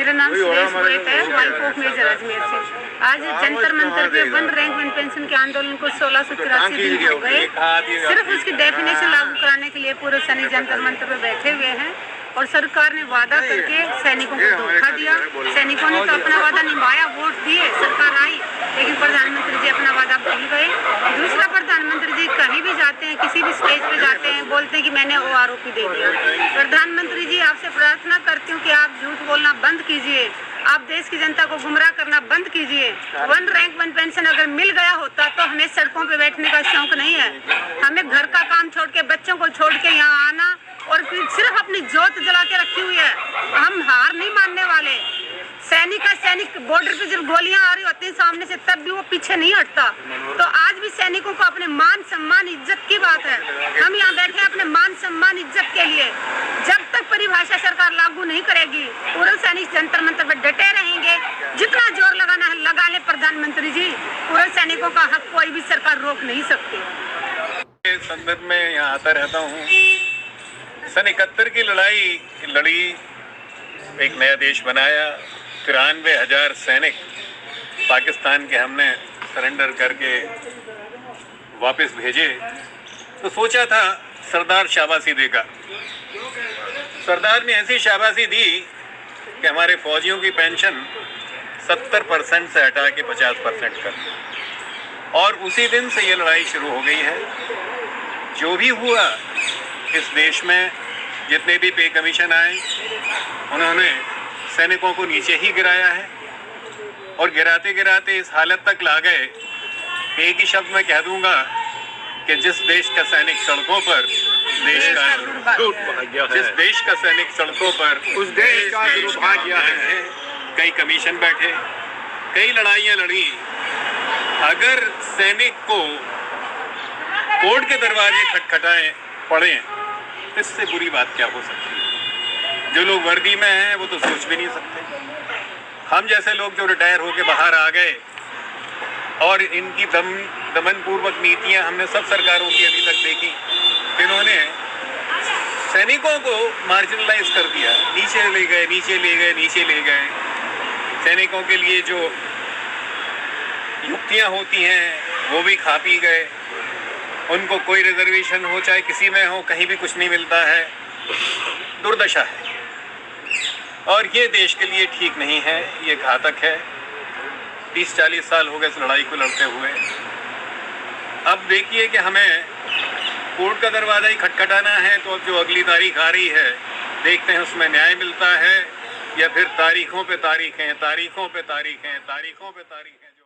मेरा नाम सुरेश गोयत है, वाइफ ऑफ मेजर अजमेर से। आज जंतर मंतर पे वन रैंक वन पेंशन के आंदोलन को 1683 दिन हो गए। सिर्फ उसकी डेफिनेशन लागू कराने के लिए पूरे सैनिक जंतर मंतर पे बैठे हुए हैं और सरकार ने वादा करके सैनिकों को धोखा दिया। सैनिकों ने तो अपना वादा निभाया, वोट दिए, सरकार आई, लेकिन प्रधानमंत्री जी अपना वादा भूल गए। दूसरा, प्रधानमंत्री जी कहीं भी जाते हैं, किसी भी स्टेज पे जाते हैं, बोलते हैं कि मैंने वो आरोपी दे दिया। प्रधानमंत्री जी आपसे प्रार्थना करती हूँ कि आप झूठ बोलना बंद कीजिए, आप देश की जनता को गुमराह करना बंद कीजिए। वन रैंक वन पेंशन अगर मिल गया होता तो हमें सड़कों पे बैठने का शौक नहीं है। हमें घर का काम छोड़ के, बच्चों को छोड़ के यहाँ आना और फिर सिर्फ अपनी जोत जला के रखी हुई है। हम हार नहीं मानने वाले। सैनिक बॉर्डर पे जब गोलियां आ रही होती हैं सामने से, तब भी वो पीछे नहीं हटता। तो आज भी सैनिकों को अपने मान सम्मान इज्जत की बात है। हम यहाँ बैठे हैं अपने मान सम्मान इज्जत के लिए। जब तक परिभाषा सरकार लागू नहीं करेगी, पूरे सैनिक जंतर मंतर पर डटे रहेंगे। जितना जोर लगाना है लगा ले प्रधानमंत्री जी, पूरे सैनिकों का हक कोई भी सरकार रोक नहीं सकती। संदर्भ में यहाँ आता रहता हूँ। सन 71 की लड़ाई लड़ी, एक नया देश बनाया, 93,000 सैनिक पाकिस्तान के हमने सरेंडर करके वापस भेजे। तो सोचा था सरदार शाबाशी देगा। सरदार ने ऐसी शाबाशी दी कि हमारे फौजियों की पेंशन 70% से हटा के 50% कर दी। और उसी दिन से ये लड़ाई शुरू हो गई है। जो भी हुआ इस देश में, जितने भी पे कमीशन आए, उन्होंने सैनिकों को नीचे ही गिराया है और गिराते गिराते इस हालत तक ला गए। एक ही शब्द में कह दूंगा कि जिस देश का सैनिक सड़कों पर, जिस देश का सैनिक सड़कों पर, उस देश का दुर्भाग्य है। कई कमीशन बैठे, कई लड़ाइयां लड़ी। अगर सैनिक को कोर्ट के दरवाजे खटखटाए पड़े, इससे बुरी बात क्या हो सकती है। जो लोग वर्दी में हैं वो तो सोच भी नहीं सकते। हम जैसे लोग जो रिटायर होके बाहर आ गए, और इनकी दमन पूर्वक नीतियां हमने सब सरकारों की अभी तक देखी। इन्होंने सैनिकों को मार्जिनलाइज कर दिया, नीचे ले गए, नीचे ले गए, नीचे ले गए। सैनिकों के लिए जो युक्तियां होती हैं वो भी खा पी गए। उनको कोई रिजर्वेशन हो, चाहे किसी में हो, कहीं भी कुछ नहीं मिलता है। दुर्दशा है और ये देश के लिए ठीक नहीं है, ये घातक है। 30-40 साल हो गए इस लड़ाई को लड़ते हुए। अब देखिए कि हमें कोर्ट का दरवाजा ही खटखटाना है, तो अब जो अगली तारीख आ रही है, देखते हैं उसमें न्याय मिलता है या फिर तारीखों पे तारीखें, तारीखों पे तारीखें, तारीखों पे तारीखें।